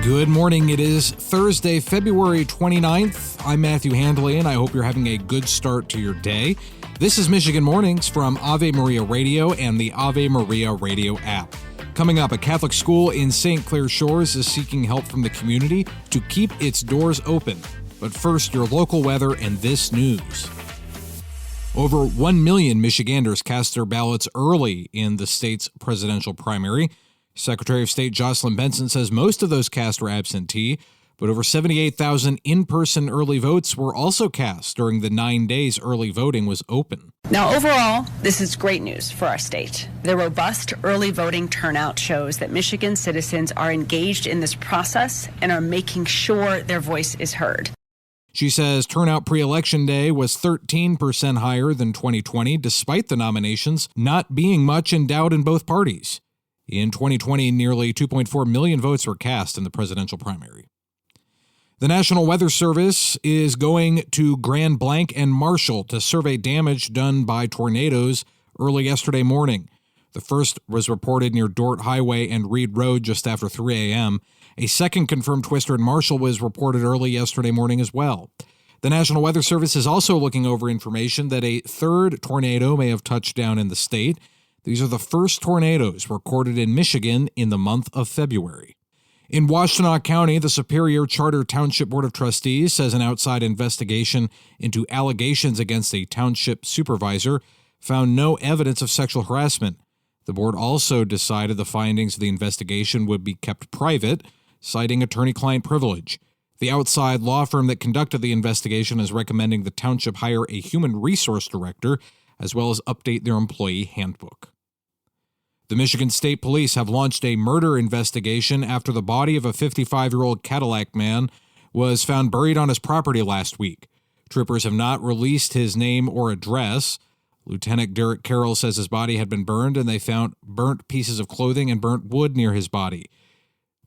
Good morning. It is Thursday, February 29th. I'm Matthew Handley, and I hope you're having a good start to your day. This is Michigan Mornings from Ave Maria Radio and the Ave Maria Radio app. Coming up, a Catholic school in St. Clair Shores is seeking help from the community to keep its doors open. But first, your local weather and this news. Over 1 million Michiganders cast their ballots early in the state's presidential primary. Secretary of State Jocelyn Benson says most of those cast were absentee, but over 78,000 in-person early votes were also cast during the 9 days early voting was open. Now, overall, this is great news for our state. The robust early voting turnout shows that Michigan citizens are engaged in this process and are making sure their voice is heard. She says turnout pre-election day was 13% higher than 2020, despite the nominations not being much in doubt in both parties. In 2020, nearly 2.4 million votes were cast in the presidential primary. The National Weather Service is going to Grand Blanc and Marshall to survey damage done by tornadoes early yesterday morning. The first was reported near Dort Highway and Reed Road just after 3 a.m. A second confirmed twister in Marshall was reported early yesterday morning as well. The National Weather Service is also looking over information that a third tornado may have touched down in the state. These are the first tornadoes recorded in Michigan in the month of February. In Washtenaw County, the Superior Charter Township Board of Trustees says an outside investigation into allegations against a township supervisor found no evidence of sexual harassment. The board also decided the findings of the investigation would be kept private, citing attorney-client privilege. The outside law firm that conducted the investigation is recommending the township hire a human resource director, as well as update their employee handbook. The Michigan State Police have launched a murder investigation after the body of a 55-year-old Cadillac man was found buried on his property last week. Troopers have not released his name or address. Lieutenant Derek Carroll says his body had been burned, and they found burnt pieces of clothing and burnt wood near his body.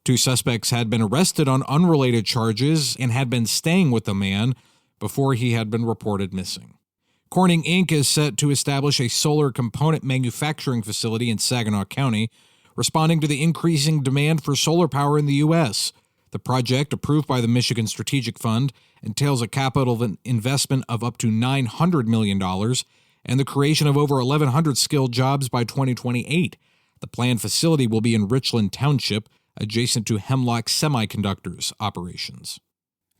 2 suspects had been arrested on unrelated charges and had been staying with the man before he had been reported missing. Corning Inc. is set to establish a solar component manufacturing facility in Saginaw County, responding to the increasing demand for solar power in the U.S. The project, approved by the Michigan Strategic Fund, entails a capital investment of up to $900 million and the creation of over 1,100 skilled jobs by 2028. The planned facility will be in Richland Township, adjacent to Hemlock Semiconductor's operations.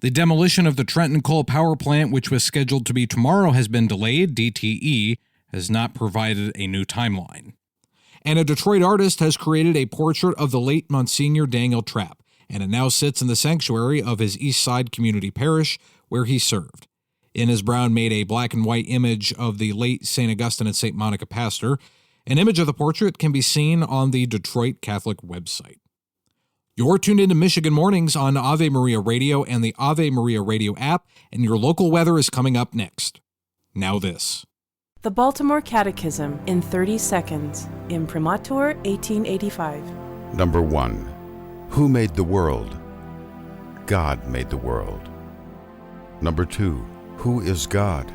The demolition of the Trenton Coal Power Plant, which was scheduled to be tomorrow, has been delayed. DTE has not provided a new timeline. And a Detroit artist has created a portrait of the late Monsignor Daniel Trapp, and it now sits in the sanctuary of his East Side Community Parish, where he served. Inez Brown made a black and white image of the late St. Augustine and St. Monica pastor. An image of the portrait can be seen on the Detroit Catholic website. You're tuned into Michigan Mornings on Ave Maria Radio and the Ave Maria Radio app, and your local weather is coming up next. Now this. The Baltimore Catechism in 30 seconds. Imprimatur 1885. Number 1. Who made the world? God made the world. Number 2. Who is God?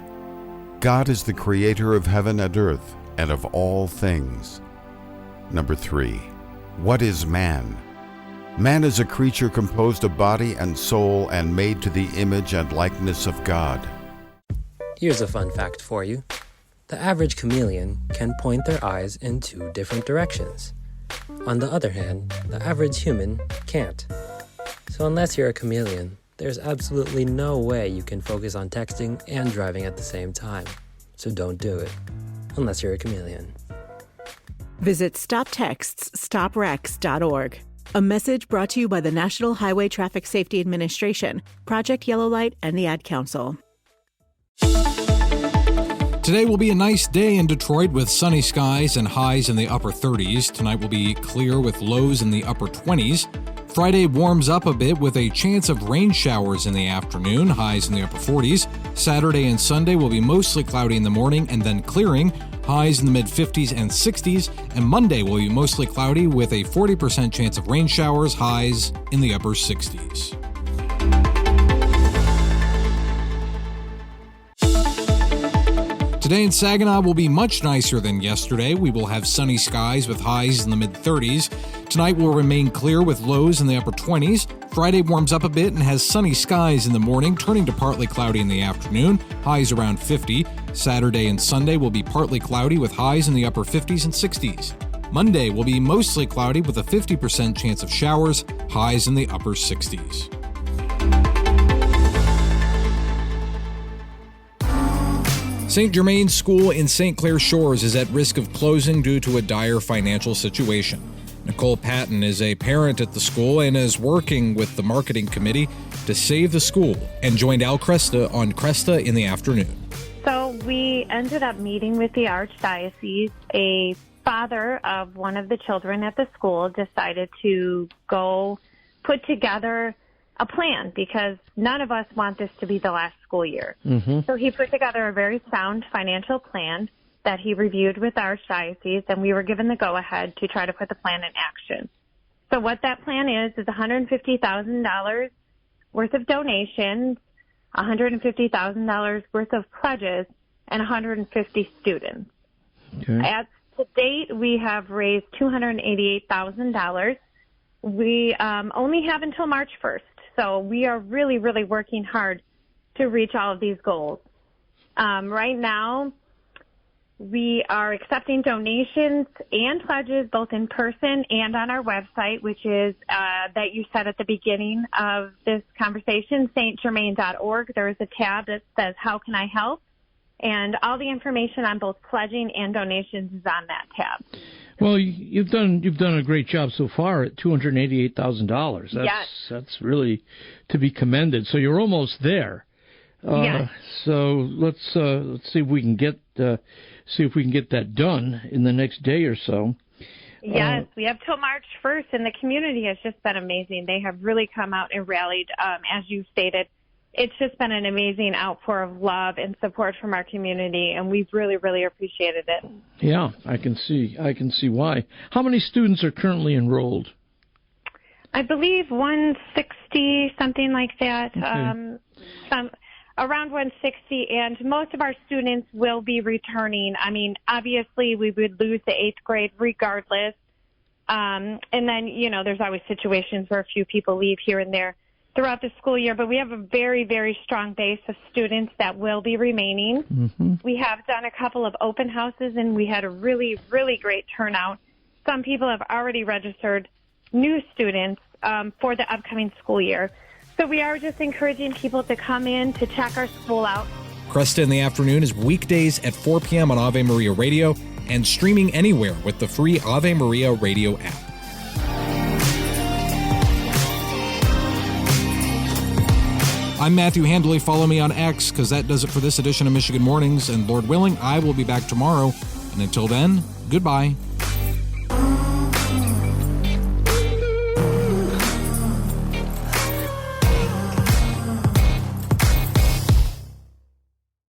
God is the creator of heaven and earth and of all things. Number 3. What is man? Man is a creature composed of body and soul and made to the image and likeness of God. Here's a fun fact for you. The average chameleon can point their eyes in 2 different directions. On the other hand, the average human can't. So unless you're a chameleon, there's absolutely no way you can focus on texting and driving at the same time. So don't do it, unless you're a chameleon. Visit StopTextsStopWrecks.org. A message brought to you by the National Highway Traffic Safety Administration, Project Yellow Light, and the Ad Council. Today will be a nice day in Detroit with sunny skies and highs in the upper 30s. Tonight will be clear with lows in the upper 20s. Friday warms up a bit with a chance of rain showers in the afternoon, highs in the upper 40s. Saturday and Sunday will be mostly cloudy in the morning and then clearing, highs in the mid-50s and 60s, and Monday will be mostly cloudy with a 40% chance of rain showers, highs in the upper 60s. Today in Saginaw will be much nicer than yesterday. We will have sunny skies with highs in the mid-30s. Tonight will remain clear with lows in the upper 20s. Friday warms up a bit and has sunny skies in the morning, turning to partly cloudy in the afternoon, highs around 50. Saturday and Sunday will be partly cloudy with highs in the upper 50s and 60s. Monday will be mostly cloudy with a 50% chance of showers, highs in the upper 60s. St. Germain's School in St. Clair Shores is at risk of closing due to a dire financial situation. Nicole Patton is a parent at the school and is working with the marketing committee to save the school, and joined Al Cresta on Cresta in the afternoon. So we ended up meeting with the Archdiocese. A father of one of the children at the school decided to go put together a plan because none of us want this to be the last school year. So he put together a very sound financial plan that he reviewed with our Archdiocese, and we were given the go-ahead to try to put the plan in action. So what that plan is $150,000 worth of donations, $150,000 worth of pledges, and 150 students. Okay. To date, we have raised $288,000. We only have until March 1st, so we are really, really working hard to reach all of these goals. Right now, we are accepting donations and pledges both in person and on our website, which is that you said at the beginning of this conversation, stgermain.org. There is a tab that says, How Can I Help? And all the information on both pledging and donations is on that tab. Well, you've done a great job so far at $288,000. Yes. That's really to be commended. So you're almost there. Yes. So let's see if we can get that done in the next day or so. Yes, we have till March 1st, and the community has just been amazing. They have really come out and rallied, as you stated. It's just been an amazing outpour of love and support from our community, and we've really, really appreciated it. Yeah, I can see why. How many students are currently enrolled? I believe 160, something like that. Okay. Around 160, and most of our students will be returning. I mean, obviously, we would lose the 8th grade regardless. And then, there's always situations where a few people leave here and there throughout the school year, but we have a very, very strong base of students that will be remaining. We have done a couple of open houses, and we had a really, really great turnout. Some people have already registered new students for the upcoming school year. So we are just encouraging people to come in to check our school out. Cresta in the Afternoon is weekdays at 4 p.m. on Ave Maria Radio and streaming anywhere with the free Ave Maria Radio app. I'm Matthew Handley. Follow me on X, because that does it for this edition of Michigan Mornings. And Lord willing, I will be back tomorrow. And until then, goodbye.